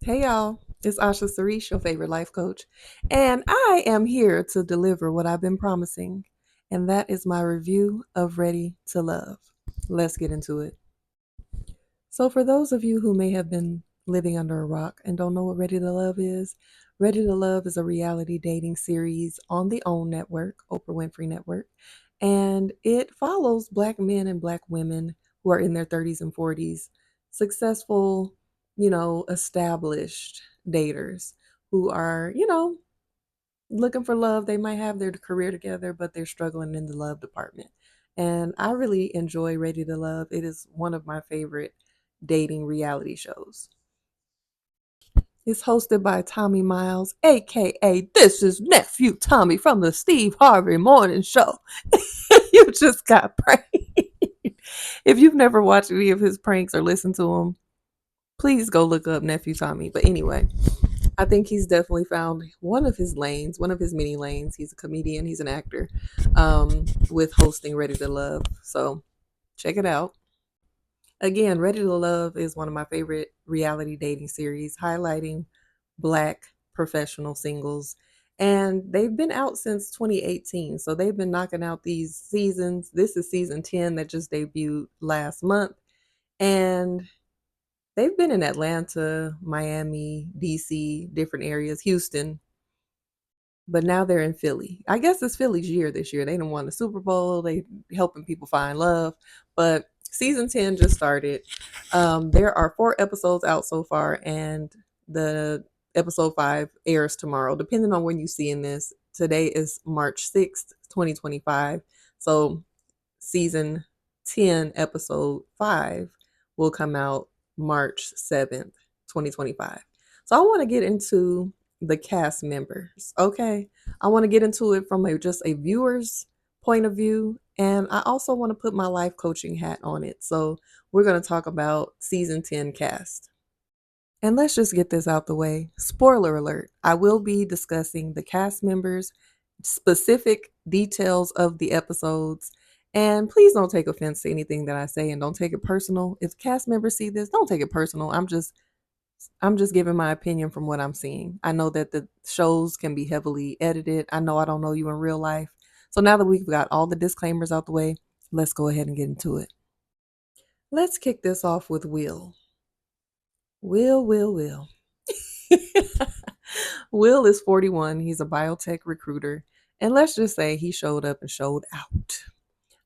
Hey y'all, it's Asha Sarish, your favorite life coach, and I am here to deliver what I've been promising, and that is my review of Ready to Love. Let's get into it. So, for those of you who may have been living under a rock and don't know what Ready to Love is a reality dating series on the OWN network, Oprah Winfrey Network, and it follows Black men and Black women who are in their 30s and 40s, successful, established daters who are, looking for love. They might have their career together, but they're struggling in the love department. And I really enjoy Ready to Love. It is one of my favorite dating reality shows. It's hosted by Tommy Miles, aka This is Nephew Tommy from the Steve Harvey Morning Show. You just got pranked. If you've never watched any of his pranks or listened to him, please go look up Nephew Tommy. But anyway, I think he's definitely found one of his lanes, one of his many lanes. He's a comedian, he's an actor, with hosting Ready to Love. So check it out. Again, Ready to Love is one of my favorite reality dating series, highlighting Black professional singles. And they've been out since 2018. So they've been knocking out these seasons. This is season 10 that just debuted last month. And they've been in Atlanta, Miami, DC, different areas, Houston, but now they're in Philly. I guess it's Philly's year this year. They didn't won the Super Bowl. They helping people find love, but season 10 just started. There are 4 episodes out so far, and the episode 5 airs tomorrow, depending on when you see in this. Today is March 6th, 2025. So season 10, episode 5 will come out March 7th, 2025. So I want to get into the cast members. Okay. I want to get into it from just a viewer's point of view. And I also want to put my life coaching hat on it. So we're going to talk about season 10 cast. And let's just get this out the way. Spoiler alert, I will be discussing the cast members, specific details of the episodes, and please don't take offense to anything that I say and don't take it personal. If cast members see this, don't take it personal. I'm just giving my opinion from what I'm seeing. I know that the shows can be heavily edited. I know I don't know you in real life. So now that we've got all the disclaimers out the way, let's go ahead and get into it. Let's kick this off with Will. Will. Will is 41. He's a biotech recruiter. And let's just say he showed up and showed out.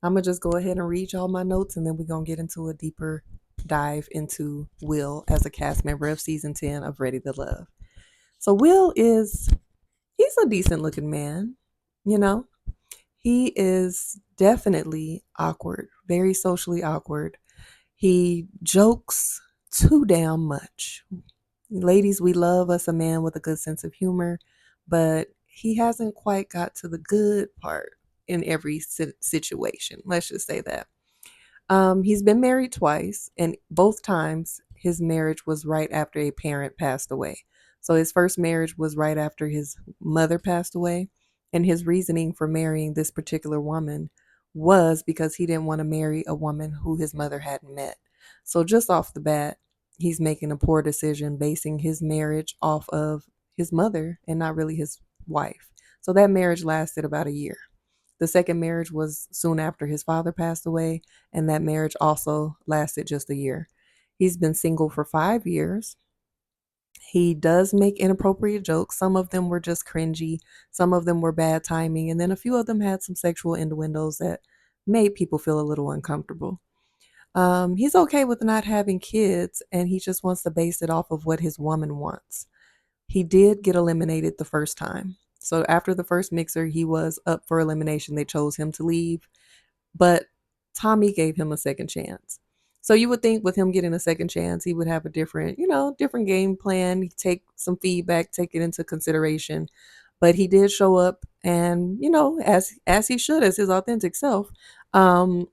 I'm going to just go ahead and read y'all my notes, and then we're going to get into a deeper dive into Will as a cast member of season 10 of Ready to Love. So he's a decent looking man, you know. He is definitely awkward, very socially awkward. He jokes too damn much. Ladies, we love us a man with a good sense of humor, but he hasn't quite got to the good part in every situation. Let's just say that. He's been married twice, and both times his marriage was right after a parent passed away. So his first marriage was right after his mother passed away, and his reasoning for marrying this particular woman was because he didn't want to marry a woman who his mother hadn't met. So just off the bat, he's making a poor decision basing his marriage off of his mother and not really his wife. So that marriage lasted about a year. The second marriage was soon after his father passed away, and that marriage also lasted just a year. He's been single for 5 years. He does make inappropriate jokes. Some of them were just cringy, some of them were bad timing, and then a few of them had some sexual innuendos that made people feel a little uncomfortable. He's okay with not having kids, and he just wants to base it off of what his woman wants. He did get eliminated the first time. So after the first mixer, he was up for elimination. They chose him to leave, but Tommy gave him a second chance. So you would think with him getting a second chance, he would have a different game plan, he'd take some feedback, take it into consideration. But he did show up and, as he should, as his authentic self, um,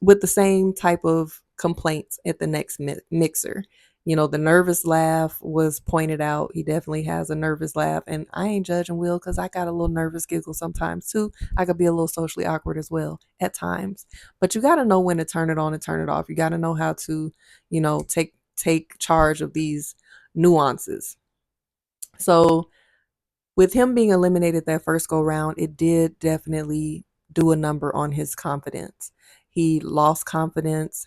with the same type of complaints at the next mixer. The nervous laugh was pointed out. He definitely has a nervous laugh. And I ain't judging Will because I got a little nervous giggle sometimes too. I could be a little socially awkward as well at times. But you got to know when to turn it on and turn it off. You got to know how to, take take charge of these nuances. So with him being eliminated that first go round, it did definitely do a number on his confidence. He lost confidence.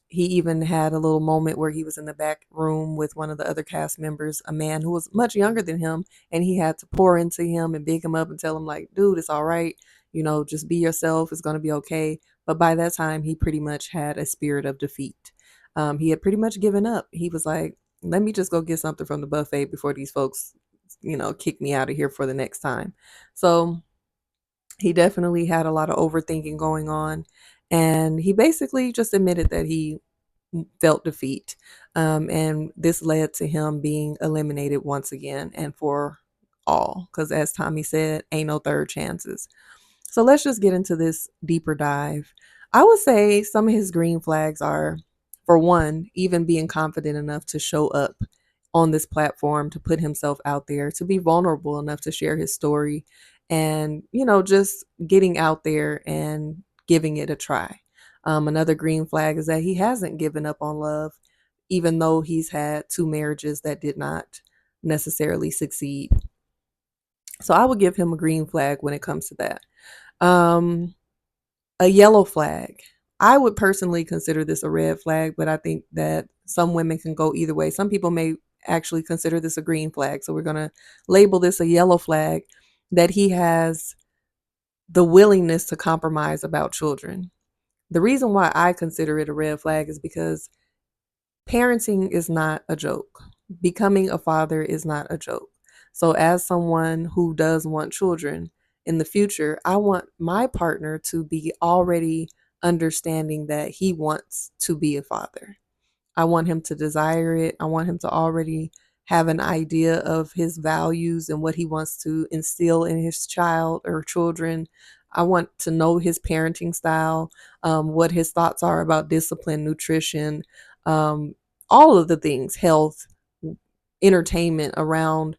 He even had a little moment where he was in the back room with one of the other cast members, a man who was much younger than him, and he had to pour into him and big him up and tell him, like, dude, it's all right. Just be yourself. It's going to be okay. But by that time, he pretty much had a spirit of defeat. He had pretty much given up. He was like, let me just go get something from the buffet before these folks, kick me out of here for the next time. So he definitely had a lot of overthinking going on. And he basically just admitted that he felt defeat. And this led to him being eliminated once again and for all. Because as Tommy said, ain't no third chances. So let's just get into this deeper dive. I would say some of his green flags are, for one, even being confident enough to show up on this platform, to put himself out there, to be vulnerable enough to share his story, and, just getting out there and giving it a try. Another green flag is that he hasn't given up on love, even though he's had two marriages that did not necessarily succeed. So I would give him a green flag when it comes to that. Um, a yellow flag. I would personally consider this a red flag, but I think that some women can go either way. Some people may actually consider this a green flag. So we're going to label this a yellow flag, that he has the willingness to compromise about children. The reason why I consider it a red flag is because parenting is not a joke. Becoming a father is not a joke. So, as someone who does want children in the future, I want my partner to be already understanding that he wants to be a father. I want him to desire it. I want him to already have an idea of his values and what he wants to instill in his child or children. I want to know his parenting style, what his thoughts are about discipline, nutrition, um, all of the things, health, entertainment around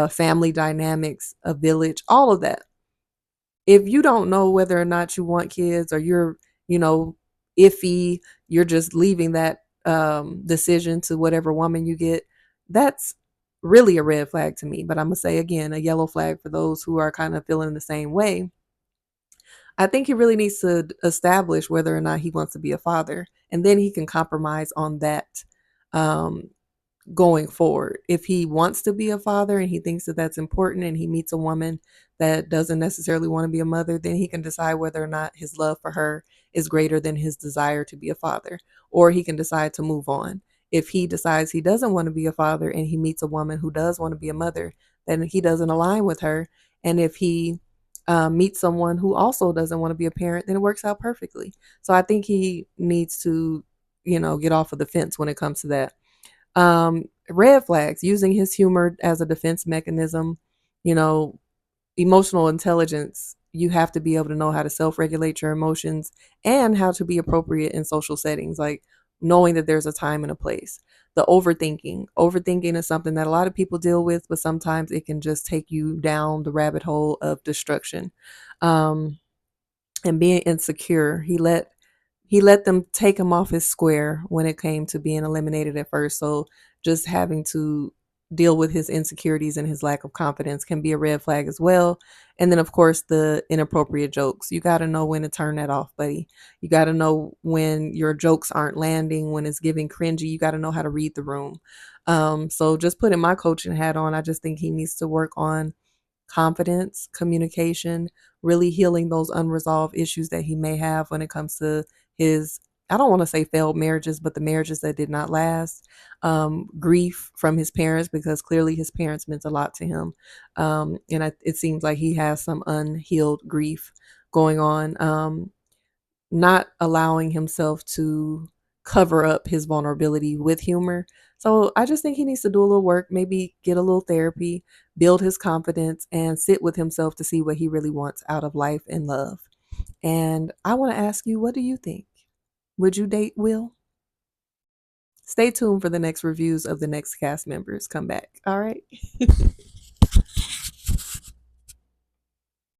family dynamics, a village, all of that. If you don't know whether or not you want kids, or you're, you know, iffy, you're just leaving that decision to whatever woman you get, that's really a red flag to me. But I'm going to say again, a yellow flag for those who are kind of feeling the same way. I think he really needs to establish whether or not he wants to be a father, and then he can compromise on that um, going forward. If he wants to be a father and he thinks that that's important, and he meets a woman that doesn't necessarily want to be a mother, then he can decide whether or not his love for her is greater than his desire to be a father, or he can decide to move on. If he decides he doesn't want to be a father and he meets a woman who does want to be a mother, then he doesn't align with her. And if he meets someone who also doesn't want to be a parent, then it works out perfectly. So I think he needs to, get off of the fence when it comes to that. Red flags: using his humor as a defense mechanism. you know Emotional intelligence: you have to be able to know how to self-regulate your emotions and how to be appropriate in social settings, like knowing that there's a time and a place. The overthinking is something that a lot of people deal with, but sometimes it can just take you down the rabbit hole of destruction. um and being insecure, he let them take him off his square when it came to being eliminated at first. So just having to deal with his insecurities and his lack of confidence can be a red flag as well. And then, of course, the inappropriate jokes. You got to know when to turn that off, buddy. You got to know when your jokes aren't landing, when it's giving cringy. You got to know how to read the room. So just putting my coaching hat on, I just think he needs to work on confidence, communication, really healing those unresolved issues that he may have when it comes to his, I don't want to say failed marriages, but the marriages that did not last, grief from his parents, because clearly his parents meant a lot to him. It seems like he has some unhealed grief going on. Not allowing himself to cover up his vulnerability with humor. So I just think he needs to do a little work, maybe get a little therapy, build his confidence, and sit with himself to see what he really wants out of life and love. And I want to ask you, what do you think? Would you date Will? Stay tuned for the next reviews of the next cast members come back. All right.